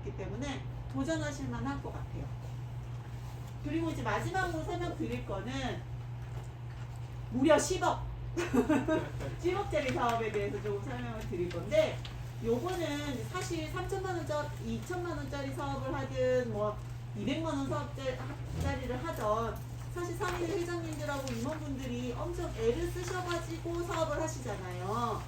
있기 때문에 도전하실 만할 것 같아요. 그리고 이제 마지막으로 설명드릴 거는 무려 10억 10억짜리 사업에 대해서 조금 설명을 드릴 건데, 요거는 사실 3천만 원짜리, 2천만 원짜리 사업을 하든 뭐 200만 원 사업짜리를 하던, 사실 상인회 회장님들하고 임원분들이 엄청 애를 쓰셔가지고 사업을 하시잖아요.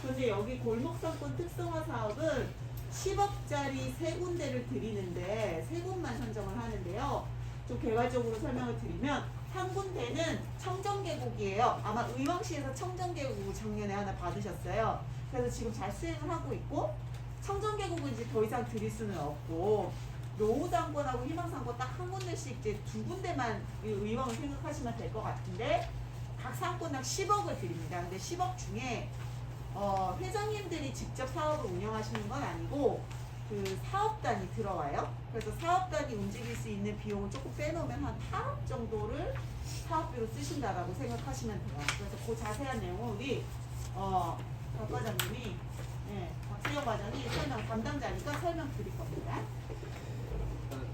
그런데 여기 골목상권 특성화 사업은 10억짜리 3군데를 드리는데 3곳만 선정을 하는데요. 좀 개괄적으로 설명을 드리면, 한 군데는 청정계곡이에요. 아마 의왕시에서 청정계곡 작년에 하나 받으셨어요. 그래서 지금 잘 수행을 하고 있고, 청정계곡은 이제 더 이상 드릴 수는 없고, 노후상권하고 희망상권 딱 한 군데씩 이제 2군데만 의왕을 생각하시면 될 것 같은데, 각 상권당 10억을 드립니다. 근데 10억 중에 회장님들이 직접 사업을 운영하시는 건 아니고 그 사업단이 들어와요. 그래서 사업단이 움직일 수 있는 비용을 조금 빼놓으면 한 8억 정도를 사업비로 쓰신다라고 생각하시면 돼요. 그래서 그 자세한 내용은 우리 박 과장님이, 박수영 과장이 담당자니까 설명 드릴 겁니다.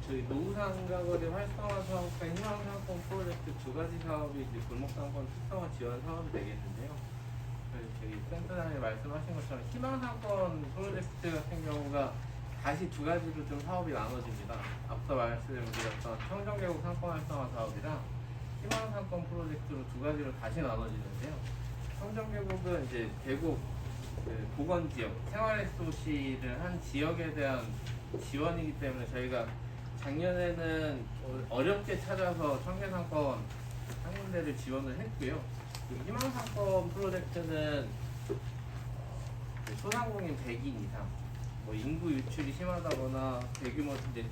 저희 노후상가거리 활성화 사업과 희망상권 프로젝트 두 가지 사업이 이제 골목상권 특성화 지원 사업이 되겠는데요. 저희 센터장님 말씀하신 것처럼 희망상권 프로젝트 같은 경우가 다시 두 가지로 좀 사업이 나눠집니다. 앞서 말씀드렸던 청정계곡 상권 활성화 사업이랑 희망상권 프로젝트로 두 가지로 다시 나눠지는데요. 청정계곡은 이제 계곡 보건 지역, 생활 도시를 한 지역에 대한 지원이기 때문에 저희가 작년에는 어렵게 찾아서 청계상권 한 군데를 지원을 했고요. 희망상권 프로젝트는 소상공인 100인 이상, 뭐 인구 유출이 심하다거나 대규모 이제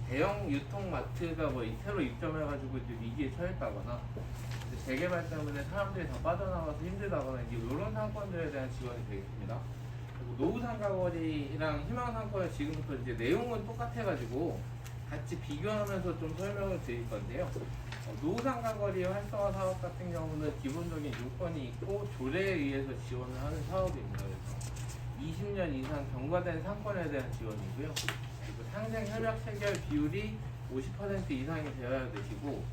대형 유통마트가 뭐 새로 입점해가지고 이제 위기에 처했다거나, 이제 재개발 때문에 사람들이 다 빠져나가서 힘들다거나 이제 이런 상권들에 대한 지원이 되겠습니다. 그리고 노후상가거리랑 희망상권은 지금부터 이제 내용은 똑같아가지고 같이 비교하면서 좀 설명을 드릴 건데요. 노후상가거리 활성화 사업 같은 경우는 기본적인 요건이 있고 조례에 의해서 지원을 하는 사업입니다. 그래서 20년 이상 경과된 상권에 대한 지원이고요. 그리고 상생 협약 체결 비율이 50% 이상이 되어야 되시고,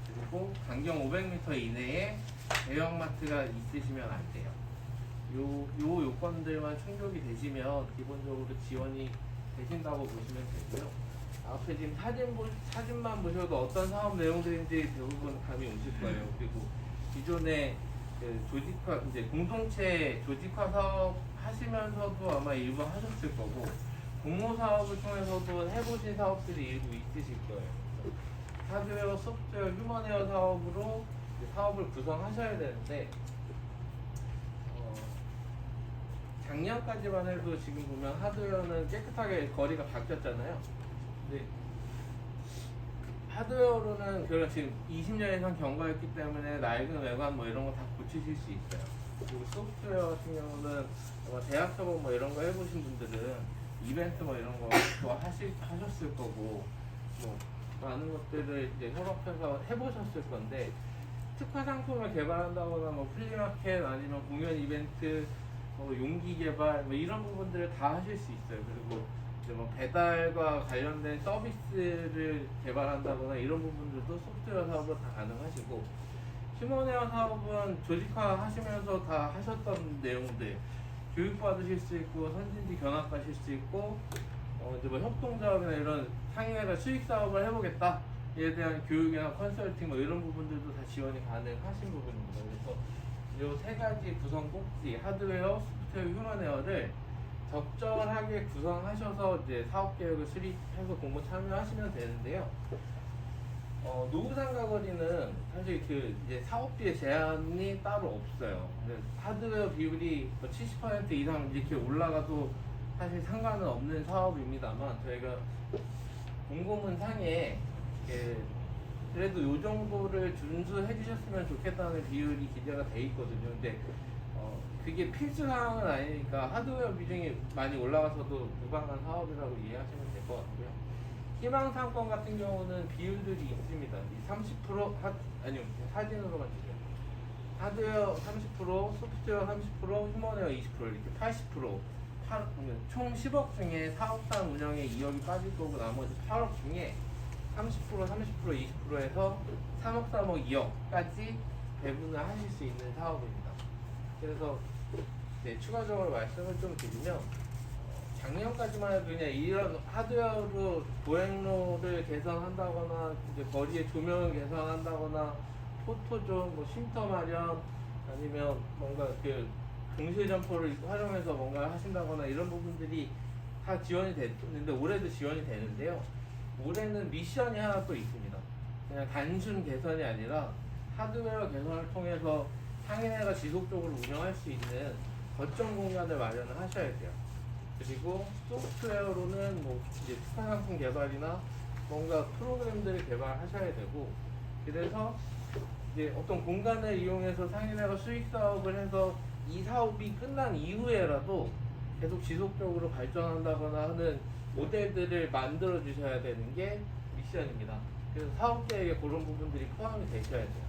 그리고 반경 500m 이내에 대형마트가 있으시면 안 돼요. 요 요건들만 충족이 되시면 기본적으로 지원이 되신다고 보시면 되고요. 앞에 지금 사진만 보셔도 어떤 사업 내용들인지 대부분 감이 오실 거예요. 그리고 기존에 조직화, 이제 공동체 조직화 사업 하시면서도 아마 일부 하셨을 거고, 공모 사업을 통해서도 해보신 사업들이 일부 있으실 거예요. 하드웨어, 소프트웨어, 휴먼웨어 사업으로 사업을 구성하셔야 되는데, 작년까지만 해도 지금 보면 하드웨어는 깨끗하게 거리가 바뀌었잖아요. 근데 하드웨어로는 그런 지금 20년 이상 경과했기 때문에 낡은 외관 뭐 이런 거 다 고치실 수 있어요. 그리고 소프트웨어 같은 경우는 대학 협업 뭐 이런 거 해보신 분들은 이벤트 뭐 이런 거 하셨을 거고, 뭐 많은 것들을 이제 협업해서 해보셨을 건데, 특화 상품을 개발한다거나 뭐 플리마켓 아니면 공연 이벤트, 용기 개발 뭐 이런 부분들을 다 하실 수 있어요. 그리고 이제 뭐 배달과 관련된 서비스를 개발한다거나 이런 부분들도 소프트웨어 사업으로 다 가능하시고, 휴먼웨어 사업은 조직화 하시면서 다 하셨던 내용들, 교육 받으실 수 있고 선진지 견학 가실 수 있고, 이제 뭐 협동작업이나 이런 상인회가 수익 사업을 해보겠다 에 대한 교육이나 컨설팅 뭐 이런 부분들도 다 지원이 가능하신 부분입니다. 그래서 이 세 가지 구성 꼭지, 하드웨어, 소프트웨어, 휴먼웨어를 적절하게 구성하셔서 이제 사업 계획을 수립해서 공모 참여하시면 되는데요. 노후상가거리는 사실 이제 사업비의 제한이 따로 없어요. 하드웨어 비율이 70% 이상 이렇게 올라가도 사실 상관은 없는 사업입니다만, 저희가 공고문상에 그래도 이 정도를 준수해 주셨으면 좋겠다는 비율이 기재가 돼 있거든요. 근데 그게 필수사항은 아니니까 하드웨어 비중이 많이 올라가서도 무방한 사업이라고 이해하시면 될 것 같고요. 희망상권 같은 경우는 비율들이 있습니다. 이 30% 아니요, 사진으로만 주세요. 하드웨어 30%, 소프트웨어 30%, 휴먼웨어 20% 이렇게 80%, 총 10억 중에 사업단 운영에 2억이 빠질 거고 나머지 8억 중에 30%, 30%, 20%에서 3억, 3억, 2억까지 배분을 하실 수 있는 사업입니다. 그래서 네, 추가적으로 말씀을 좀 드리면 작년까지만 해도 그냥 이런 하드웨어로 보행로를 개선한다거나 이제 거리의 조명을 개선한다거나 포토존, 뭐 쉼터 마련 아니면 뭔가 그 동시에 점포를 활용해서 뭔가 하신다거나 이런 부분들이 다 지원이 됐는데 올해도 지원이 되는데요. 올해는 미션이 하나 또 있습니다. 그냥 단순 개선이 아니라 하드웨어 개선을 통해서 상인회가 지속적으로 운영할 수 있는 거점 공간을 마련을 하셔야 돼요. 그리고 소프트웨어로는 뭐 이제 특화 상품 개발이나 뭔가 프로그램들을 개발하셔야 되고, 그래서 이제 어떤 공간을 이용해서 상인회가 수익 사업을 해서 이 사업이 끝난 이후에라도 계속 지속적으로 발전한다거나 하는 모델들을 만들어 주셔야 되는 게 미션입니다. 그래서 사업 계획에 그런 부분들이 포함이 되셔야 돼요.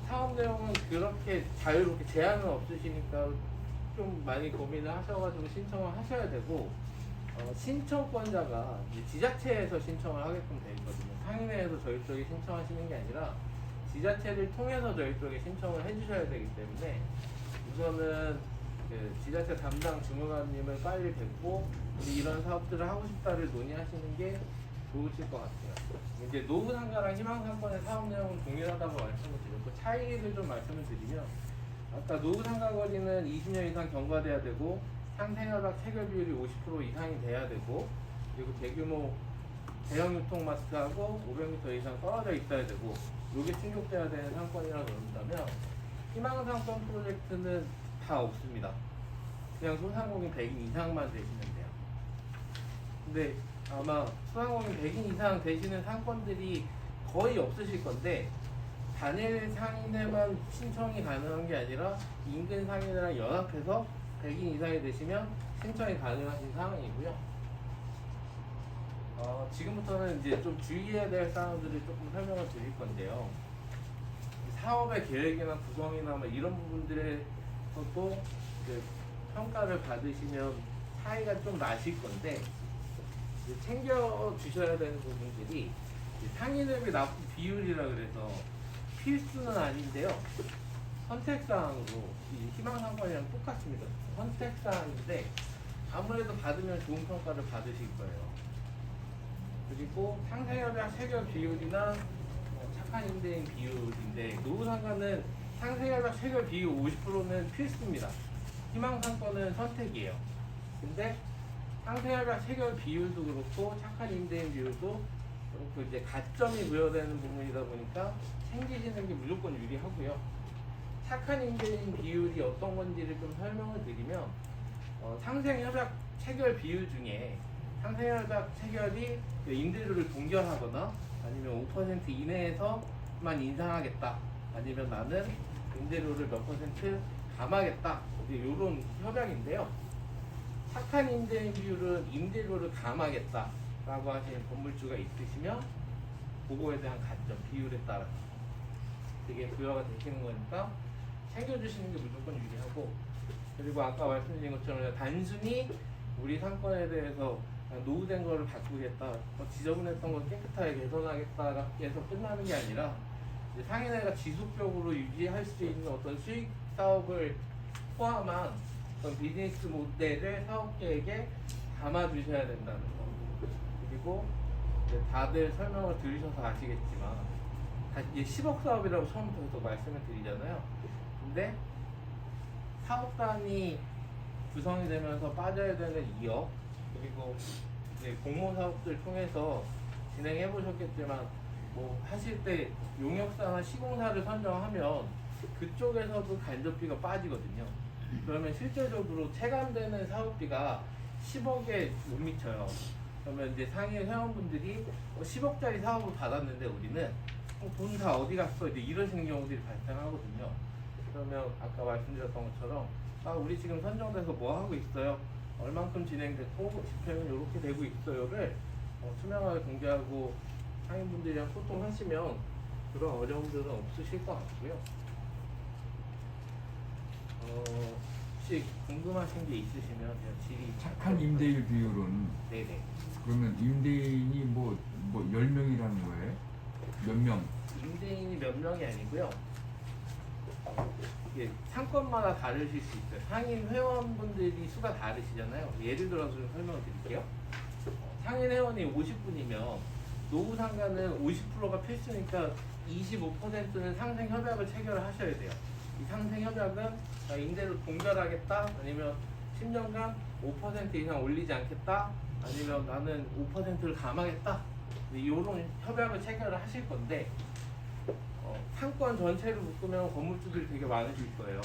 사업 내용은 그렇게 자유롭게 제한은 없으시니까 좀 많이 고민을 하셔가지고 신청을 하셔야 되고, 신청권자가 이제 지자체에서 신청을 하게끔 되어 있거든요. 상인회에서 저희 쪽에 신청하시는 게 아니라 지자체를 통해서 저희 쪽에 신청을 해주셔야 되기 때문에 우선은 그 지자체 담당 주무관님을 빨리 뵙고 이런 사업들을 하고 싶다를 논의하시는 게 좋으실 것 같아요. 이제 노후 상가랑 희망 상권의 사업 내용은 동일하다고 말씀을 드렸고, 차이를 좀 말씀을 드리면, 아까 노후 상가 거리는 20년 이상 경과돼야 되고 상생협약 체결 비율이 50% 이상이 돼야 되고, 그리고 대규모 대형 유통마트하고 500m 이상 떨어져 있어야 되고, 이게 충족돼야 되는 상권이라고 그런다면 희망 상권 프로젝트는 다 없습니다. 그냥 소상공인 100인 이상만 되시면 돼요. 근데 아마 소상공인 100인 이상 되시는 상권들이 거의 없으실 건데, 단일 상인에만 신청이 가능한 게 아니라 인근 상인이랑 연합해서 100인 이상이 되시면 신청이 가능하신 상황이고요. 지금부터는 이제 좀 주의해야 될 사항들을 조금 설명을 드릴 건데요. 사업의 계획이나 구성이나 뭐 이런 부분들에서도 이제 평가를 받으시면 차이가 좀 나실 건데, 이제 챙겨 주셔야 되는 부분들이 상인회비 납부 비율이라 그래서 필수는 아닌데요. 선택사항으로 이 희망상권이랑 똑같습니다. 선택사항인데 아무래도 받으면 좋은 평가를 받으실 거예요. 그리고 상생협약 체결 비율이나 착한 임대인 비율인데, 노후상가는 상생협약 체결 비율 50%는 필수입니다. 희망상권은 선택이에요. 근데 상생협약 체결 비율도 그렇고 착한 임대인 비율도 그렇고 이제 가점이 부여되는 부분이다 보니까 챙기시는 게 무조건 유리하고요. 착한 임대인 비율이 어떤 건지를 좀 설명을 드리면, 상생협약 체결 비율 중에 상생협약 체결이 임대료를 동결하거나 아니면 5% 이내에서만 인상하겠다, 아니면 나는 임대료를 몇 % 감하겠다, 이런 협약인데요. 착한 임대인 비율은 임대료를 감하겠다 라고 하시는 건물주가 있으시면 그거에 대한 가점 비율에 따라 되게 부여가 되시는 거니까 챙겨주시는 게 무조건 유리하고, 그리고 아까 말씀드린 것처럼 단순히 우리 상권에 대해서 노후된 거를 바꾸겠다, 지저분했던 걸 깨끗하게 개선하겠다 해서 끝나는 게 아니라 이제 상인회가 지속적으로 유지할 수 있는 어떤 수익 사업을 포함한 어떤 비즈니스 모델을 사업 계획에 담아주셔야 된다는 거. 그리고 이제 다들 설명을 들으셔서 아시겠지만 이게 10억 사업이라고 처음부터 말씀을 드리잖아요. 근데 사업단이 구성이 되면서 빠져야 되는 2억, 그리고 이제 공모 사업들 통해서 진행해 보셨겠지만 뭐 하실 때 용역사나 시공사를 선정하면 그쪽에서도 간접비가 빠지거든요. 그러면 실제적으로 체감되는 사업비가 10억에 못 미쳐요. 그러면 이제 상인 회원분들이 10억짜리 사업을 받았는데 우리는 돈 다 어디 갔어? 이제 이러시는 경우들이 발생하거든요. 그러면 아까 말씀드렸던 것처럼 우리 지금 선정돼서 뭐 하고 있어요? 얼만큼 진행됐고 집행은 이렇게 되고 있어요를 투명하게 공개하고 상인분들이랑 소통하시면 그런 어려움들은 없으실 것 같고요. 혹시 궁금하신 게 있으시면 제가 질의 착한 임대일 비율은 네네. 그러면 임대인이 뭐 10명이라는 거예요? 몇 명? 임대인이 몇 명이 아니고요. 이게 상권마다 다르실 수 있어요. 상인 회원분들이 수가 다르시잖아요. 예를 들어서 좀 설명을 드릴게요. 상인 회원이 50분이면 노후 상가는 50%가 필수니까 25%는 상생 협약을 체결을 하셔야 돼요. 이 상생 협약은 임대료 동결하겠다, 아니면 10년간 5% 이상 올리지 않겠다, 아니면 나는 5%를 감하겠다. 이런 협약을 체결을 하실 건데 상권 전체를 묶으면 건물주들이 되게 많으실 거예요.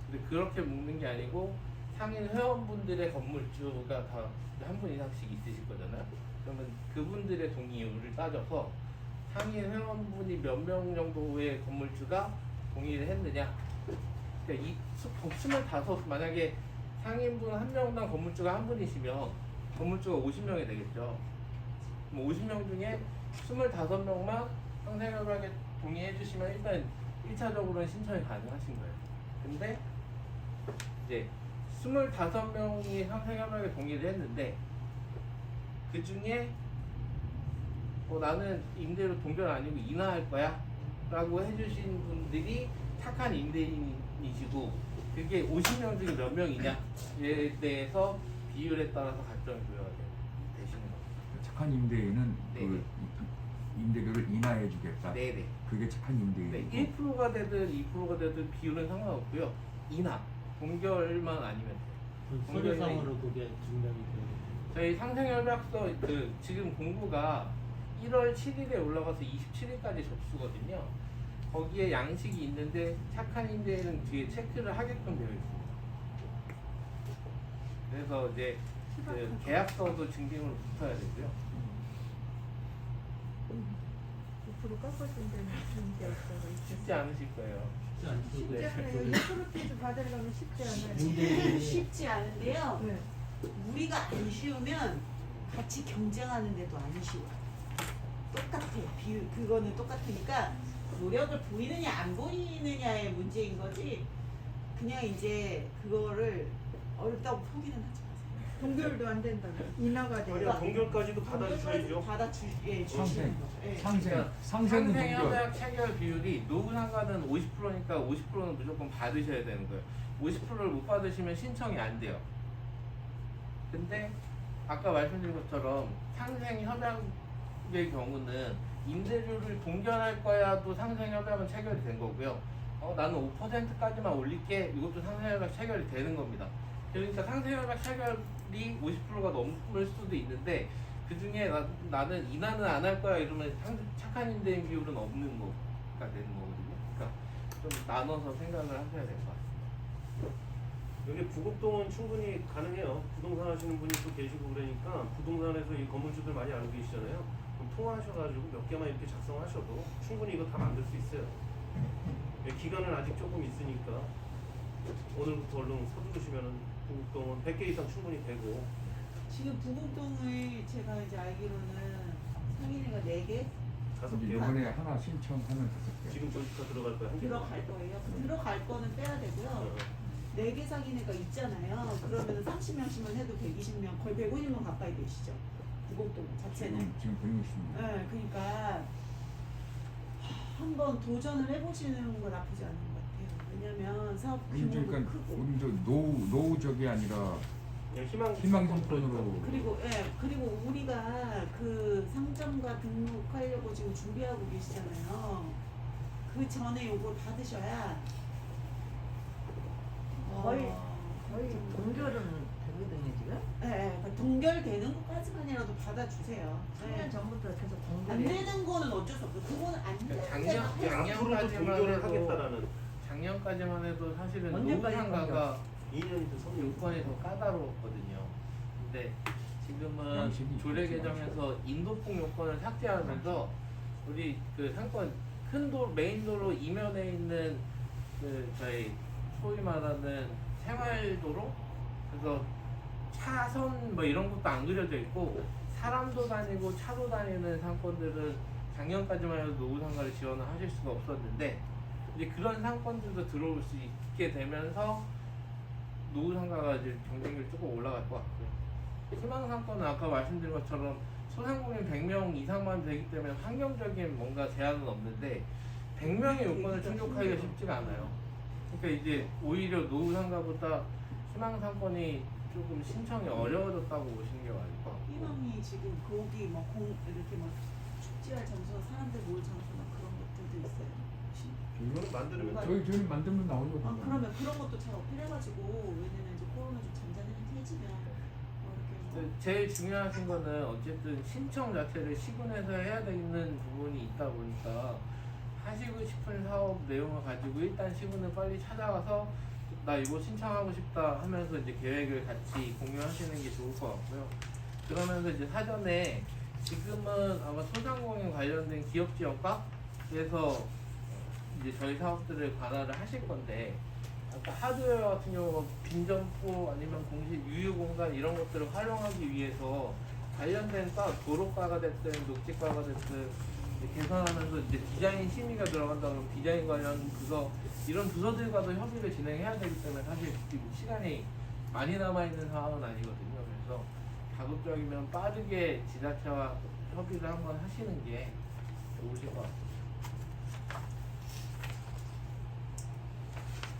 근데 그렇게 묶는 게 아니고 상인 회원분들의 건물주가 다 한 분 이상씩 있으실 거잖아요. 그러면 그분들의 동의율을 따져서 상인 회원분이 몇 명 정도의 건물주가 동의를 했느냐. 그러니까 이 25, 만약에 상인분 한 명당 건물주가 한 분이시면 건물주가 50명이 되겠죠. 그럼 50명 중에 25명만 상생협약에 동의해 주시면 일단 1차적으로는 신청이 가능하신 거예요. 근데 이제 25명이 상생협약에 동의를 했는데 그 중에 나는 임대료 동결 아니고 인하할 거야 라고 해주신 분들이 착한 임대인이시고 그게 50명 중에 몇 명이냐에 대해서 비율에 따라서 가점이 되시는 거예요. 착한 임대인은 네네. 그 임대료를 인하해 주겠다. 네네. 그게 착한 임대인이고. 네, 1%가 되든 2%가 되든 비율은 상관없고요. 인하, 동결만 아니면 돼요. 서류상으로 그게 증명이 돼요. 저희 상생협약서 지금 공고가 1월 7일에 올라가서 27일까지 접수거든요. 거기에 양식이 있는데 착한 임대인은 뒤에 체크를 하게끔 되어 있습니다. 그래서 이제 그 계약서도 증빙으로 붙어야 되고요. 9% 깎아준다는 문제였다고 쉽지 않으실 거예요. 쉽지 않죠. 쉽지 네. 않아요. 1%도 받으려면 쉽지 않아요. 임대인이 쉽지 않은데요. 네. 우리가 안 쉬우면 같이 경쟁하는데도 안 쉬워요. 똑같아요. 비율 그거는 똑같으니까 노력을 보이느냐 안 보이느냐의 문제인 거지. 그냥 이제 그거를 어렵다고 포기는 하지 마세요. 동결도 안 된다고. 인하가 돼요. 아니요, 동결까지도 받아주셔야죠. 받아주시는 상생. 거죠. 예. 상생. 그러니까 상생은 동결. 상생협약 체결 비율이 노후 상가는 50%니까 50%는 무조건 받으셔야 되는 거예요. 50%를 못 받으시면 신청이 안 돼요. 근데 아까 말씀드린 것처럼 상생협약의 경우는 임대료를 동결할 거야도 상생협약은 체결이 된 거고요. 나는 5%까지만 올릴게, 이것도 상생협약 체결이 되는 겁니다. 그러니까 상생협약 체결이 50%가 넘을 수도 있는데 그 중에 나는 인하는 안 할 거야 이러면 착한 임대인 비율은 없는 거가 되는 거거든요. 그러니까 좀 나눠서 생각을 하셔야 될 것 같아요. 여기 부곡동은 충분히 가능해요. 부동산 하시는 분이 또 계시고 그러니까 부동산에서 이 건물주들 많이 알고 계시잖아요. 그럼 통화하셔가지고 몇 개만 이렇게 작성하셔도 충분히 이거 다 만들 수 있어요. 기간은 아직 조금 있으니까 오늘부터 얼른 서두르시면은 부곡동은 100개 이상 충분히 되고. 지금 부곡동을 제가 이제 알기로는 상인회가 4개 5개. 이번에 하나 신청하면 5개. 지금 저기가 들어갈 거야. 한 개. 들어갈 거예요. 들어갈 거는 빼야 되고요. 어. 4개 상인회가 있잖아요. 그러면 30명씩만 해도 120명, 거의 150명 가까이 되시죠. 부곡동 자체는. 지금 160명. 네, 그러니까 한번 도전을 해보시는 건 나쁘지 않은 것 같아요. 왜냐면 사업 규모도 그러니까 크고. 우리 저 노후적이 아니라 그냥 희망 상권으로. 그리고 우리가 그 상점과 등록하려고 지금 준비하고 계시잖아요. 그 전에 요걸 받으셔야 거의 동결은 되거든요 지금. 네, 동결되는 것까지만이라도 받아주세요. 3년 전부터 계속 안 동결이. 되는 거는 어쩔 수 없어요. 그거는 안 되는 앞으로도 동결을 하겠다라는 작년까지만 해도 사실은 언제까지 노후상가가 2년이 더 3년. 요건이 더 까다로웠거든요. 근데 지금은 양식이 조례 있겠지, 개정에서 인도폭 요건을 삭제하면서 우리 그 상권 큰 메인도로 이면에 있는 그 저희 소위 말하는 생활도로, 그래서 차선 뭐 이런 것도 안 그려져 있고 사람도 다니고 차도 다니는 상권들은 작년까지만 해도 노후상가를 지원을 하실 수가 없었는데 이제 그런 상권들도 들어올 수 있게 되면서 노후 상가가 이제 경쟁률이 조금 올라갈 것 같고요. 희망상권은 아까 말씀드린 것처럼 소상공인 100명 이상만 되기 때문에 환경적인 뭔가 제한은 없는데 100명의 요건을 충족하기가 쉽지가 않아요. 그러니까 이제 오히려 노후 상가보다 희망상권이 조금 신청이 어려워졌다고 보시는 게 맞을 것 같고. 희망이 지금 거기 뭐 이렇게 막 축제할 장소, 사람들 모일 장소 막 그런 것들도 있어요. 이거는 만들면 저희 만들면 나오거든요. 아 그러면 그런 것도 잘 어필해가지고 왜냐면 이제 코로나 좀 잠잠해지면 해지면 이렇게 제일 중요하신 거는 어쨌든 신청 자체를 시군에서 해야 되는 부분이 있다 보니까 하시고 싶은 사업 내용을 가지고 일단 시군을 빨리 찾아가서 나 이거 신청하고 싶다 하면서 이제 계획을 같이 공유하시는 게 좋을 것 같고요. 그러면서 이제 사전에 지금은 아마 소상공인 관련된 기업지원과에서 이제 저희 사업들을 관할을 하실 건데 아까 하드웨어 같은 경우 빈점포 아니면 공실 유휴공간 이런 것들을 활용하기 위해서 관련된 과 도로과가 됐든 녹지과가 됐든 이제 개선하면서 이제 디자인 심의가 들어간다 그러면 디자인 관련 부서 이런 부서들과도 협의를 진행해야 되기 때문에 사실 지금 시간이 많이 남아있는 상황은 아니거든요. 그래서 가급적이면 빠르게 지자체와 협의를 한번 하시는 게 좋으실 것 같아요.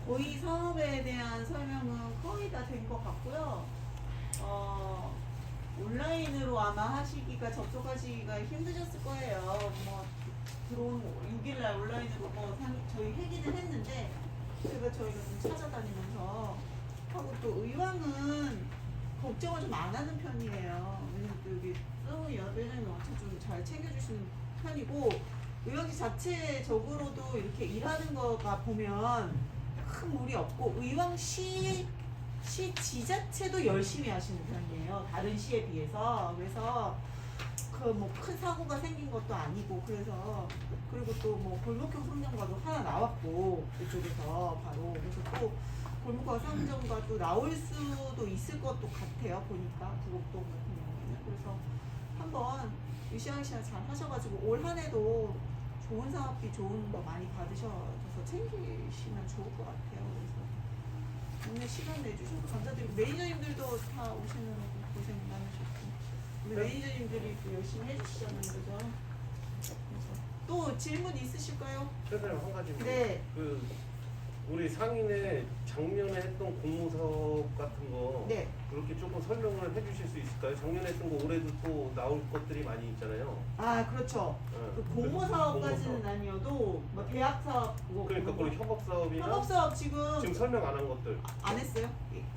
거의 사업에 대한 설명은 거의 다 된 것 같고요. 온라인으로 아마 하시기가 접속하시기가 힘드셨을 거예요. 뭐 들어온 6일날 온라인으로 저희 회기는 했는데 제가 저희가 좀 찾아다니면서 하고 또 의왕은 걱정을 좀 안 하는 편이에요. 왜냐면 또 여기 회장님 엄청 좀 잘 챙겨주시는 편이고 의왕시 자체적으로도 이렇게 일하는 거가 보면 큰 무리 없고 의왕시 지자체도 열심히 하시는 편이에요. 다른 시에 비해서. 그래서 그 뭐 큰 사고가 생긴 것도 아니고 그래서 그리고 또 뭐 골목형 상점과도 하나 나왔고 그쪽에서 바로 그래서 또 골목형 상점과도 나올 수도 있을 것도 같아요. 보니까 구곡동 같은 경우에는 그래서 한번 으쌰으쌰 잘 하셔가지고 올 한해도 좋은 사업비 좋은 거 많이 받으셔서 챙기시면 좋을 것 같아요. 그래서 오늘 시간 내주셔서 감사드리고 매니저님들도 다 오시느라고 고생 많으셨고 우리 매니저님들이 또 열심히 해주시잖아요. 그죠? 그래서 또 질문 있으실까요? 최선님 한 가지. 네. 그 우리 상인의 작년에 했던 공모사업 같은 거 네. 그렇게 조금 설명을 해주실 수 있을까요? 작년에 했던 거 올해도 또 나올 것들이 많이 있잖아요. 아 그렇죠. 그 공모 사업까지는 아니어도 뭐 대학 사업 뭐 그러니까 그런 그 거. 협업 사업이나 협업 사업 지금 설명 안 한 것들. 안 했어요?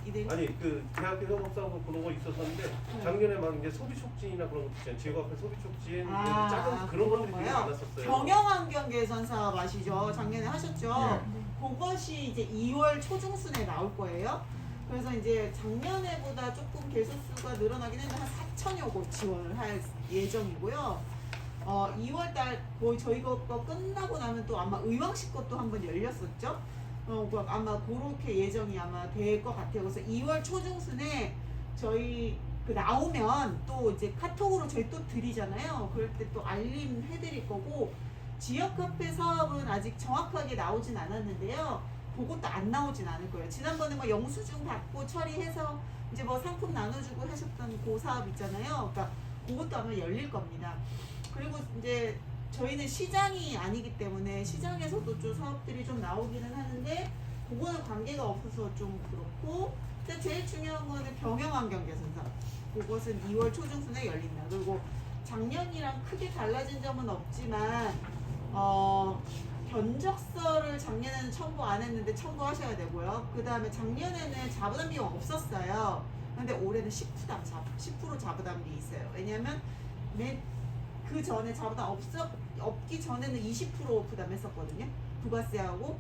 이대리? 아니 그 대학교 협업 사업 그런 거 있었었는데 작년에 막 이제 소비 촉진이나 그런 것도 있잖아요. 지역 앞에 소비 촉진 작은 그런 것들이 되게 많았었어요. 경영환경 개선 사업 아시죠? 작년에 하셨죠? 네. 그것이 이제 2월 초중순에 나올 거예요. 그래서 이제 작년에보다 조금 개소수가 늘어나긴 했는데 한 4천여 곳 지원을 할 예정이고요. 2월달 거의 저희 거 끝나고 나면 또 아마 의왕시 것도 한번 열렸었죠. 아마 그렇게 예정이 아마 될 것 같아요. 그래서 2월 초중순에 저희 그 나오면 또 이제 카톡으로 저희 또 드리잖아요. 그럴 때 또 알림 해드릴 거고 지역 카페 사업은 아직 정확하게 나오진 않았는데요. 그것도 안 나오진 않을 거예요. 지난번에 뭐 영수증 받고 처리해서 이제 뭐 상품 나눠주고 하셨던 그 사업 있잖아요. 그러니까 그것도 아마 열릴 겁니다. 그리고 이제 저희는 시장이 아니기 때문에 시장에서도 좀 사업들이 좀 나오기는 하는데 그거는 관계가 없어서 좀 그렇고 근데 제일 중요한 거는 경영환경 개선 사업. 그것은 2월 초중순에 열린다. 그리고 작년이랑 크게 달라진 점은 없지만 견적서를 작년에는 첨부 안 했는데 첨부하셔야 되고요. 그 다음에 작년에는 자부담 비용 없었어요. 근데 올해는 10% 자부담비 있어요. 왜냐면 그 전에 자부담 없기 전에는 20% 부담했었거든요. 부가세하고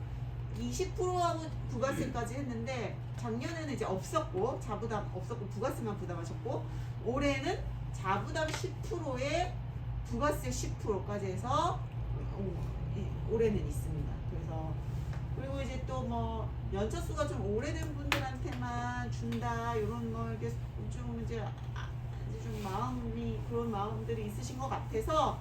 20%하고 부가세까지 했는데 작년에는 이제 없었고 자부담 없었고 부가세만 부담하셨고 올해는 자부담 10%에 부가세 10%까지 해서 올해는 있습니다. 그래서 그리고 이제 또 뭐 연차수가 좀 오래된 분들한테만 준다 이런 거 이렇게 좀 이제 좀 그런 마음들이 있으신 것 같아서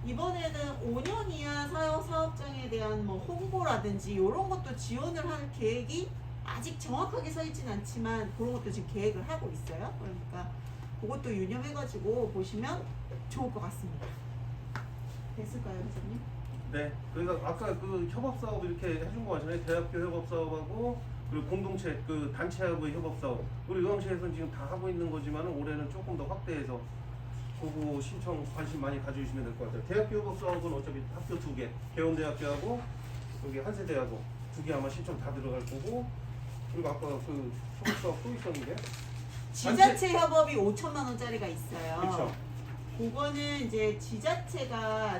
이번에는 5년 이하 사업장에 대한 뭐 홍보라든지 이런 것도 지원을 할 계획이 아직 정확하게 서 있진 않지만 그런 것도 지금 계획을 하고 있어요. 그러니까 그것도 유념해가지고 보시면 좋을 것 같습니다. 됐을까요, 선생님? 네. 그러니까 아까 그 협업 사업 이렇게 해준 거 같잖아요. 대학교 협업 사업하고 그리고 공동체 그 단체하고의 협업 사업. 우리 의왕시에서는 지금 다 하고 있는 거지만 올해는 조금 더 확대해서 그거 신청 관심 많이 가져주시면 될 것 같아요. 대학교 협업 사업은 어차피 학교 2개, 개원대학교하고 여기 한세대하고 2개 아마 신청 다 들어갈 거고 그리고 아까 그 협업 사업 또 있었는데 지자체 협업이 5천만 원짜리가 있어요. 그렇죠. 그거는 이제 지자체에서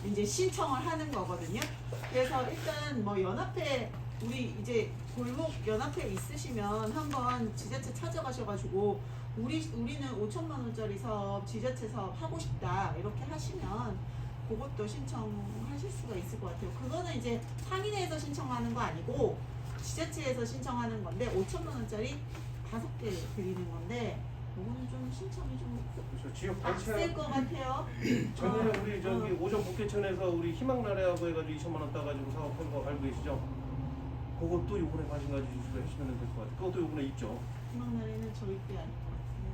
이제 신청을 하는 거거든요. 그래서 일단 뭐 연합회 우리 이제 골목 연합회 있으시면 한번 지자체 찾아가셔가지고 우리는 5천만 원짜리 사업 지자체 사업 하고 싶다 이렇게 하시면 그것도 신청하실 수가 있을 것 같아요. 그거는 이제 상인회에서 신청하는 거 아니고 지자체에서 신청하는 건데 5천만 원짜리 5개 드리는 건데 이거는 좀 신청이 좀 그렇죠. 지역 빡셀 단체 것 같아요. 작년에 우리 저기 오전 복개천에서 우리 희망나래하고 해가지고 2천만 원 따가지고 사업한 거 알고 계시죠? 그것도 요번에 관심 가지시고 하시면 될 것 같아요. 그것도 요번에 있죠. 희망나래는 저희 때 아닌 것 같은데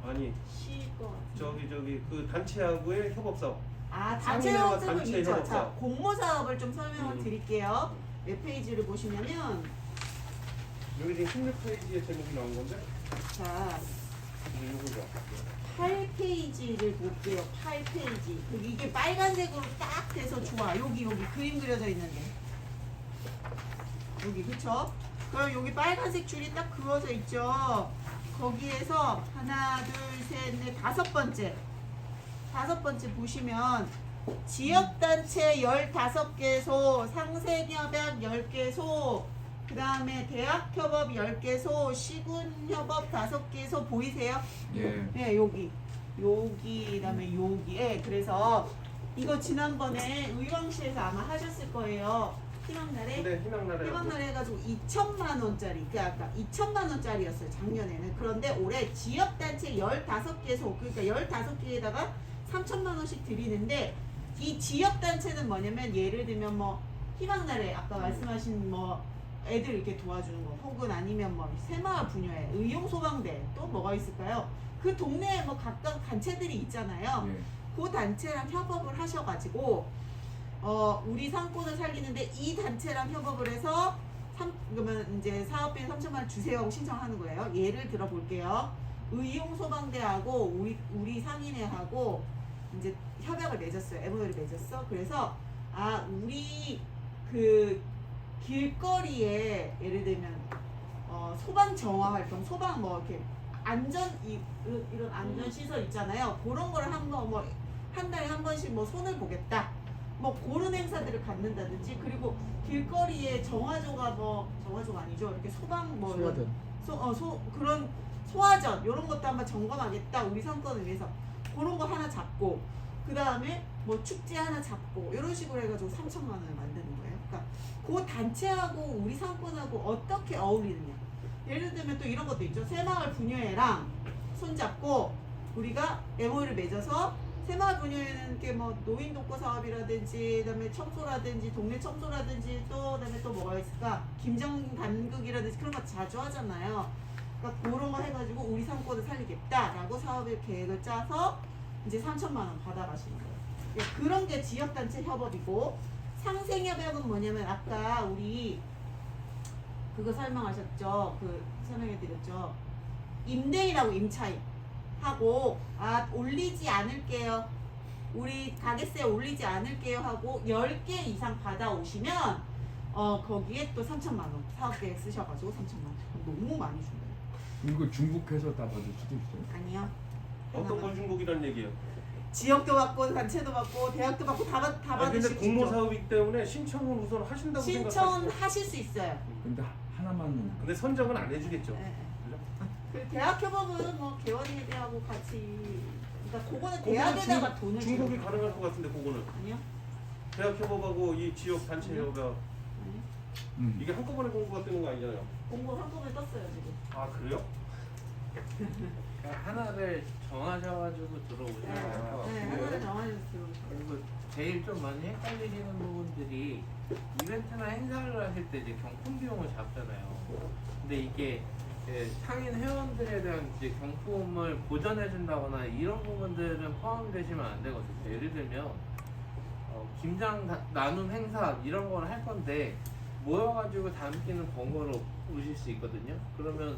아니 시일 것 같은데. 저기 그 단체하고의 협업 사업. 아 단체 상인회와 협업은 단체 있죠. 협업 자 사업. 공모 사업을 좀 설명을 드릴게요. 웹페이지를 보시면은 여기 지금 16페이지에 제목이 나온 건데 자 이거죠. 8페이지를 볼게요. 8페이지. 이게 빨간색으로 딱 돼서 좋아. 여기 그림 그려져 있는데. 여기 그쵸? 그럼 여기 빨간색 줄이 딱 그어져 있죠. 거기에서 하나, 둘, 셋, 넷, 5번째. 5번째 보시면 지역단체 15개소, 상생협약 10개소, 그 다음에 대학협업 10개소, 시군협업 5개소 보이세요? 예. 네, 여기, 그다음에 여기. 예, 그래서 이거 지난번에 의왕시에서 아마 하셨을 거예요. 희망날에. 네, 희망나래. 희망날에 해가지고 2천만 원짜리, 그러니까 2천만 원짜리였어요 작년에는. 그런데 올해 지역단체 15개소, 그러니까 15개에다가 3천만 원씩 드리는데 이 지역단체는 뭐냐면 예를 들면 뭐 희망날에 아까 말씀하신 뭐 애들 이렇게 도와주는 거 혹은 아니면 뭐 새마을 분야에 의용소방대 또 뭐가 있을까요? 그 동네에 뭐 각각 단체들이 있잖아요. 예. 그 단체랑 협업을 하셔가지고 우리 상권을 살리는데 이 단체랑 협업을 해서 그러면 이제 사업비 3천만 원 주세요 하고 신청하는 거예요. 예를 들어 볼게요. 의용소방대하고 우리 상인회하고 이제 협약을 맺었어요. MOU를 맺었어. 그래서 우리 그 길거리에 예를 들면 소방 정화 활동, 소방 뭐 이렇게 이런 안전 시설 있잖아요. 그런 거를 한번 뭐 한 달에 한 번씩 뭐 손을 보겠다. 뭐 그런 행사들을 갖는다든지 그리고 길거리에 정화조가 아니죠. 이렇게 소방 뭐 그런 소화전 이런 것도 한번 점검하겠다. 우리 상권을 위해서 그런 거 하나 잡고 그 다음에 뭐 축제 하나 잡고 이런 식으로 해가지고 3천만 원을 만드는 거예요. 그러니까 그 단체하고 우리 상권하고 어떻게 어울리느냐. 예를 들면 또 이런 것도 있죠. 새마을 분유회랑 손잡고 우리가 MOU를 맺어서 새마을 분유회는 이렇게 뭐 노인 독거 사업이라든지 그다음에 청소라든지 동네 청소라든지 또 그다음에 또 뭐가 있을까 김장 담그기라든지 그런 거 자주 하잖아요. 그러니까 그런 거 해가지고 우리 상권을 살리겠다라고 사업의 계획을 짜서 이제 3천만 원 받아가시는 거예요. 예, 그런 게 지역단체 협업이고 상생협약은 뭐냐면 아까 우리 그거 설명하셨죠? 그 설명해드렸죠? 임대인하고 임차인 하고 올리지 않을게요. 우리 가게세 올리지 않을게요 하고 10개 이상 받아오시면 거기에 또 3천만 원 사업계획 쓰셔가지고 3천만 원 너무 많이 준대요. 이거 중국해서 다 받을 수도 있어요? 아니요. 어떤 걸 중국이란 얘기예요? 지역도 받고 단체도 받고 대학도 받고 다 근데 받으실 수 공모 있죠. 사업이기 때문에 신청은 우선 하신다고 생각하시죠. 신청하실 수 있어요. 근데 하나만 근데 선정은 안 해주겠죠. 네. 그죠? 그 대학 협업은 뭐 개원예대하고 같이 그러니까 그거는 그거는 대학에다가 돈을 중국이 주는 가능할 것 같은데 그거는 아니요? 대학 협업하고 이 지역 단체 협업 아니요? 이게 한꺼번에 공고가 뜨는 거 아니잖아요. 공고 한꺼번에 떴어요 지금. 아 그래요? 그러니까 하나를 정하셔가지고 들어오셔야 돼요. 네, 하나를 정하셔서 들어오세요. 그리고 제일 좀 많이 헷갈리시는 부분들이 이벤트나 행사를 하실 때 이제 경품 비용을 잡잖아요. 근데 이게 상인 회원들에 대한 이제 경품을 보전해준다거나 이런 부분들은 포함되시면 안 되거든요. 예를 들면 김장 나눔 행사 이런 걸 할 건데 모여가지고 담기는 번거로 오실 수 있거든요. 그러면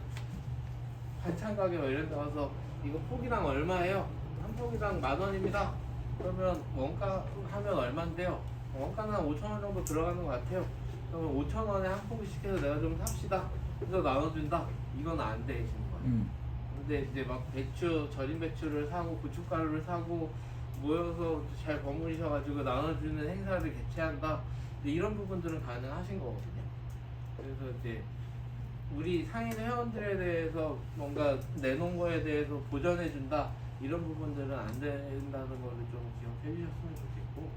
반찬 가게 이런 데 와서 이거 포기당 얼마예요? 한 포기당 10,000원입니다. 그러면 원가 하면 얼마인데요? 원가는 한 5,000원 정도 들어가는 것 같아요. 그러면 5,000원에 한 포기씩 해서 내가 좀 삽시다. 그래서 나눠준다. 이건 안 되시는 거예요. 근데 이제 막 배추, 절임 배추를 사고 고춧가루를 사고 모여서 잘 버무리셔가지고 나눠주는 행사를 개최한다. 이런 부분들은 가능하신 거거든요. 그래서 이제 우리 상인 회원들에 대해서 뭔가 내놓은 거에 대해서 보전해준다. 이런 부분들은 안 된다는 거를 좀 기억해 주셨으면 좋겠고